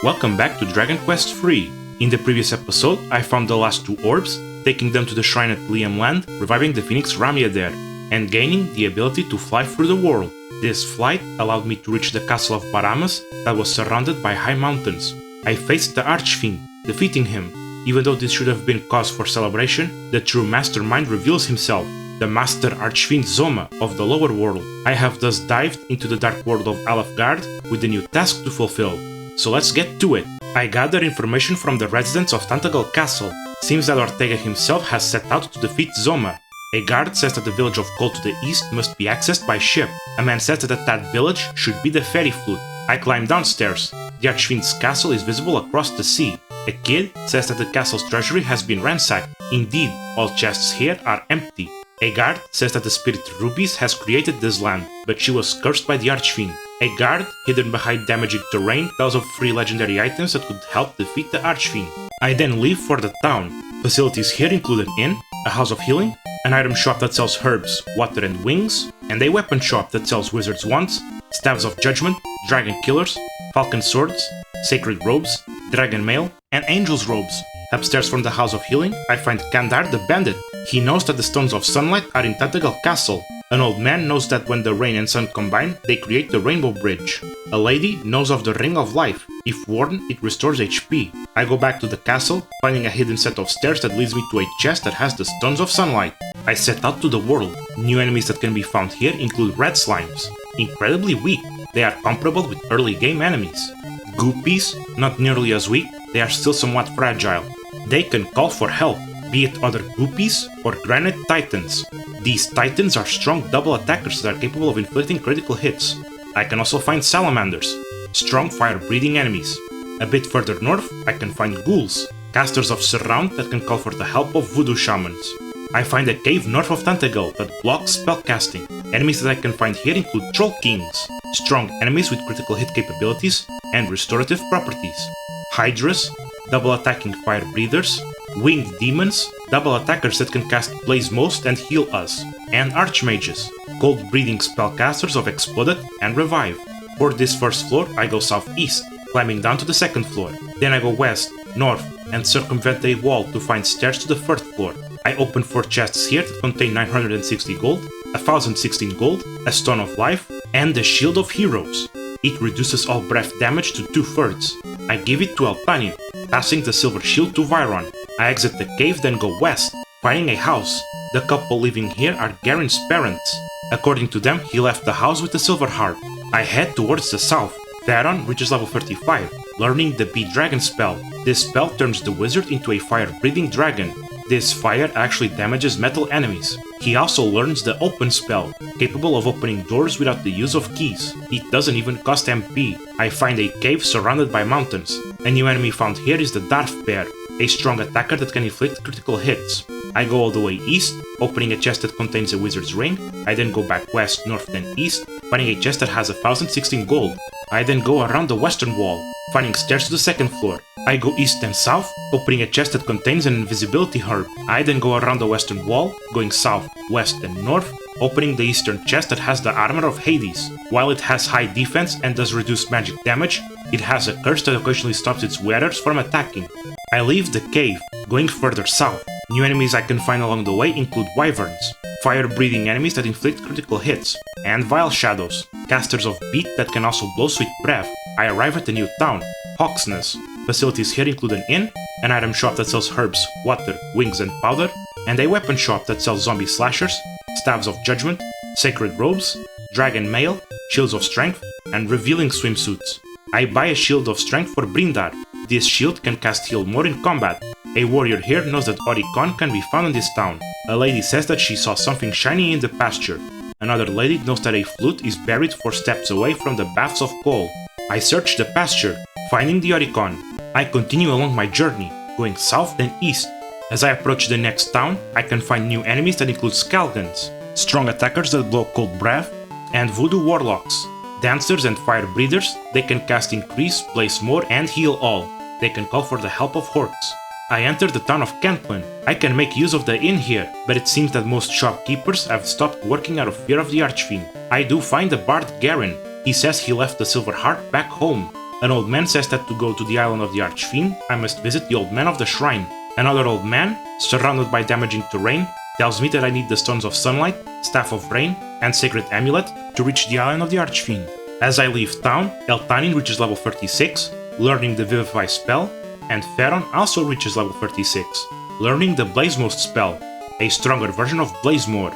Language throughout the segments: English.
Welcome back to Dragon Quest III. In the previous episode, I found the last two orbs, taking them to the shrine at Liam Land, reviving the Phoenix Ramia there, and gaining the ability to fly through the world. This flight allowed me to reach the castle of Paramus that was surrounded by high mountains. I faced the Archfiend, defeating him. Even though this should have been cause for celebration, the true mastermind reveals himself, the Master Archfiend Zoma of the lower world. I have thus dived into the dark world of Alefgard with a new task to fulfill. So let's get to it. I gather information from the residents of Tantegel Castle. Seems that Ortega himself has set out to defeat Zoma. A guard says that the village of Cole to the east must be accessed by ship. A man says that village should be the Fairy Flute. I climb downstairs. The Archfiend's castle is visible across the sea. A kid says that the castle's treasury has been ransacked. Indeed, all chests here are empty. A guard says that the spirit Rubiss has created this land, but she was cursed by the Archfiend. A guard, hidden behind damaging terrain, tells of 3 legendary items that could help defeat the Archfiend. I then leave for the town. Facilities here include an inn, a house of healing, an item shop that sells herbs, water and wings, and a weapon shop that sells wizard's wands, staves of judgment, dragon killers, falcon swords, sacred robes, dragon mail, and angel's robes. Upstairs from the house of healing, I find Kandar the bandit. He knows that the stones of sunlight are in Tantegel Castle. An old man knows that when the rain and sun combine, they create the Rainbow Bridge. A lady knows of the Ring of Life. If worn, it restores HP. I go back to the castle, finding a hidden set of stairs that leads me to a chest that has the Stones of Sunlight. I set out to the world. New enemies that can be found here include red slimes. Incredibly weak, they are comparable with early game enemies. Goopies, not nearly as weak, they are still somewhat fragile. They can call for help, be it other Goopies or Granite Titans. These Titans are strong double attackers that are capable of inflicting critical hits. I can also find Salamanders, strong fire-breathing enemies. A bit further north, I can find Ghouls, casters of Surround that can call for the help of Voodoo Shamans. I find a cave north of Tantegel that blocks spellcasting. Enemies that I can find here include Troll Kings, strong enemies with critical hit capabilities and restorative properties. Hydras, double-attacking fire breathers, winged demons, double attackers that can cast Blaze Most and heal us, and archmages, cold-breathing spellcasters of Exploded and Revive. For this first floor, I go southeast, climbing down to the second floor. Then I go west, north, and circumvent a wall to find stairs to the third floor. I open 4 chests here that contain 960 gold, 1016 gold, a Stone of Life, and the Shield of Heroes. It reduces all breath damage to 2/3. I give it to Alpanio, passing the silver shield to Viron. I exit the cave, then go west, finding a house. The couple living here are Garen's parents. According to them, he left the house with the silver harp. I head towards the south. Theron reaches level 35, learning the Bee Dragon spell. This spell turns the wizard into a fire-breathing dragon. This fire actually damages metal enemies. He also learns the Open spell, capable of opening doors without the use of keys. It doesn't even cost MP. I find a cave surrounded by mountains. A new enemy found here is the Darth Bear, a strong attacker that can inflict critical hits. I go all the way east, opening a chest that contains a wizard's ring. I then go back west, north, then east, finding a chest that has 1016 gold. I then go around the western wall, finding stairs to the second floor. I go east and south, opening a chest that contains an invisibility herb. I then go around the western wall, going south, west, and north, opening the eastern chest that has the armor of Hades. While it has high defense and does reduce magic damage, it has a curse that occasionally stops its wearers from attacking. I leave the cave, going further south. New enemies I can find along the way include wyverns, fire-breathing enemies that inflict critical hits, and vile shadows, casters of beat that can also blow sweet breath. I arrive at the new town, Hawksness. Facilities here include an inn, an item shop that sells herbs, water, wings, and powder, and a weapon shop that sells zombie slashers, staves of judgment, sacred robes, dragon mail, shields of strength, and revealing swimsuits. I buy a shield of strength for Brindar. This shield can cast heal more in combat. A warrior here knows that Oricon can be found in this town. A lady says that she saw something shiny in the pasture. Another lady knows that a flute is buried 4 steps away from the baths of Cole. I search the pasture, finding the Oricon. I continue along my journey, going south then east. As I approach the next town, I can find new enemies that include Skalgans, strong attackers that blow cold breath, and voodoo warlocks. Dancers and fire breathers, they can cast Increase, Blaze More, and Heal All. They can call for the help of Horks. I enter the town of Cantlin. I can make use of the inn here, but it seems that most shopkeepers have stopped working out of fear of the Archfiend. I do find the bard Garen. He says he left the silver heart back home. An old man says that to go to the island of the Archfiend, I must visit the old man of the shrine. Another old man, surrounded by damaging terrain, tells me that I need the Stones of Sunlight, Staff of Rain, and Sacred Amulet to reach the island of the Archfiend. As I leave town, Eltanin reaches level 36, learning the Vivify spell, and Theron also reaches level 36, learning the Blazemost spell, a stronger version of Blazemore.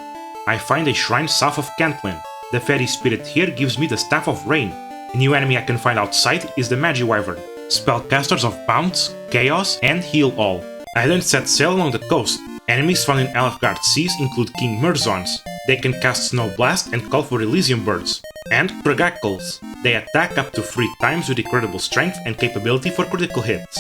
I find a shrine south of Cantlin. The fairy spirit here gives me the Staff of Rain. A new enemy I can find outside is the Magiwyvern, spellcasters of Bounce, Chaos, and Heal All. I then set sail along the coast. Enemies found in Alfgard seas include King Murzons. They can cast Snow Blast and call for Elysium Birds. And Kragackles. They attack up to 3 times with incredible strength and capability for critical hits.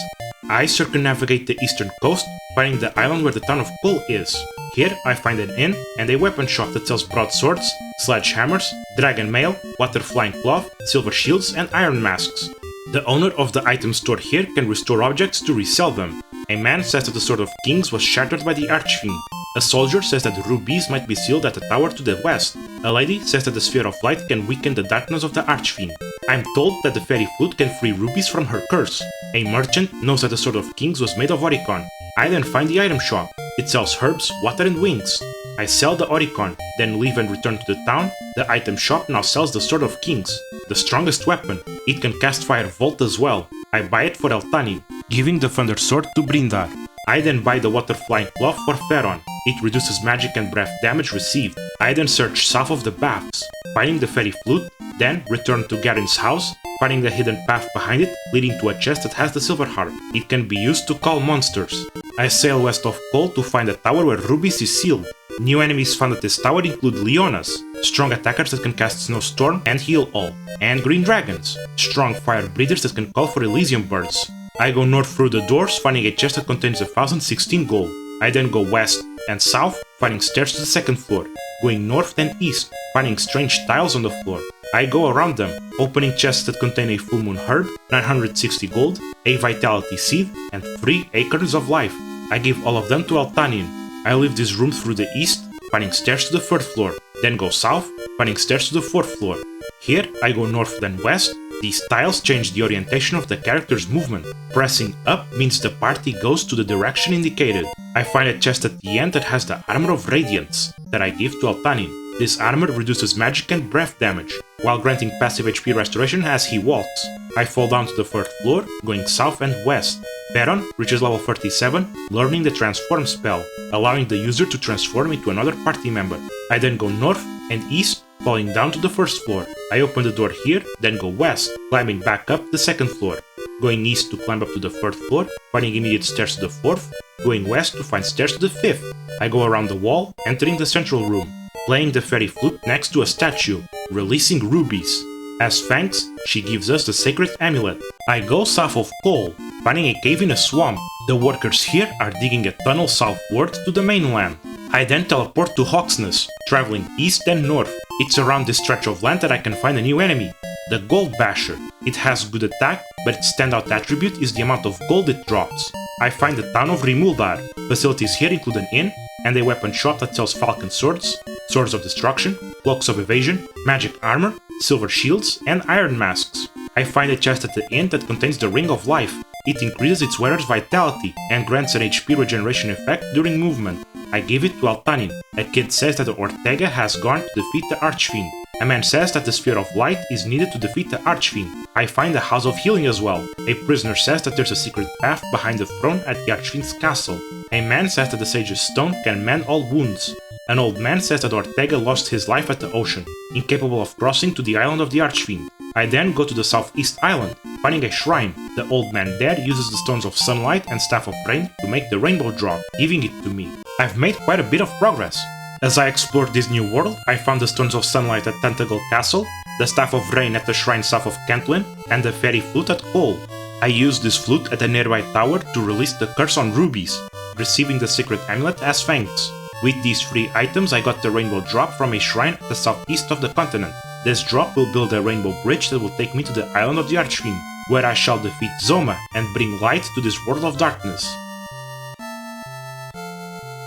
I circumnavigate the eastern coast, finding the island where the town of Kull is. Here I find an inn and a weapon shop that sells broadswords, sledgehammers, dragon mail, water-flying cloth, silver shields, and iron masks. The owner of the item store here can restore objects to resell them. A man says that the Sword of Kings was shattered by the Archfiend. A soldier says that Rubiss might be sealed at the tower to the west. A lady says that the Sphere of Light can weaken the darkness of the Archfiend. I'm told that the Fairy Flute can free Rubiss from her curse. A merchant knows that the Sword of Kings was made of Oricon. I then find the item shop. It sells herbs, water, and wings. I sell the Oricon, then leave and return to the town. The item shop now sells the Sword of Kings, the strongest weapon. It can cast Fire Volt as well. I buy it for Eltanin, giving the Thunder Sword to Brindar. I then buy the Water Flying Cloth for Theron. It reduces magic and breath damage received. I then search south of the baths, finding the Fairy Flute, then return to Garin's house, finding the hidden path behind it, leading to a chest that has the Silver Harp. It can be used to call monsters. I sail west of Kull to find a tower where Rubiss is sealed. New enemies found at this tower include Leonas, strong attackers that can cast Snowstorm and Heal All, and Green Dragons, strong fire breathers that can call for Elysium Birds. I go north through the doors, finding a chest that contains 1016 gold. I then go west and south, finding stairs to the second floor, going north and east, finding strange tiles on the floor. I go around them, opening chests that contain a full moon herb, 960 gold, a vitality seed, and 3 acorns of life. I give all of them to Eltanin. I leave this room through the east, finding stairs to the 3rd floor, then go south, finding stairs to the 4th floor. Here I go north then west. These tiles change the orientation of the character's movement. Pressing up means the party goes to the direction indicated. I find a chest at the end that has the Armor of Radiance that I give to Eltanin. This armor reduces magic and breath damage, while granting passive HP restoration as he walks. I fall down to the 3rd floor, going south and west. Theron reaches level 37, learning the Transform spell, allowing the user to transform into another party member. I then go north and east, falling down to the 1st floor. I open the door here, then go west, climbing back up the 2nd floor. Going east to climb up to the 3rd floor, finding immediate stairs to the 4th, going west to find stairs to the 5th. I go around the wall, entering the central room, playing the Fairy Flute next to a statue, releasing Rubiss. As thanks, she gives us the Sacred Amulet. I go south of Kull, finding a cave in a swamp. The workers here are digging a tunnel southward to the mainland. I then teleport to Hawksness, traveling east and north. It's around this stretch of land that I can find a new enemy, the Gold Basher. It has good attack, but its standout attribute is the amount of gold it drops. I find the town of Rimuldar. Facilities here include an inn and a weapon shop that sells falcon swords, swords of destruction, cloaks of evasion, magic armor, silver shields, and iron masks. I find a chest at the inn that contains the Ring of Life. It increases its wearer's vitality and grants an HP regeneration effect during movement. I give it to Eltanin. A kid says that Ortega has gone to defeat the Archfiend. A man says that the Sphere of Light is needed to defeat the Archfiend. I find the House of Healing as well. A prisoner says that there's a secret path behind the throne at the Archfiend's castle. A man says that the Sage's Stone can mend all wounds. An old man says that Ortega lost his life at the ocean, incapable of crossing to the island of the Archfiend. I then go to the southeast island, finding a shrine. The old man there uses the Stones of Sunlight and Staff of Rain to make the rainbow drop, giving it to me. I've made quite a bit of progress. As I explored this new world, I found the Stones of Sunlight at Tantegel Castle, the Staff of Rain at the shrine south of Cantlin, and the Fairy Flute at Kull. I used this flute at a nearby tower to release the curse on Rubiss, receiving the Sacred Amulet as thanks. With these 3 items I got the rainbow drop from a shrine at the southeast of the continent. This drop will build a rainbow bridge that will take me to the island of the Archfiend, where I shall defeat Zoma and bring light to this world of darkness.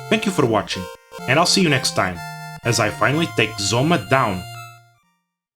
Thank you for watching, and I'll see you next time, as I finally take Zoma down.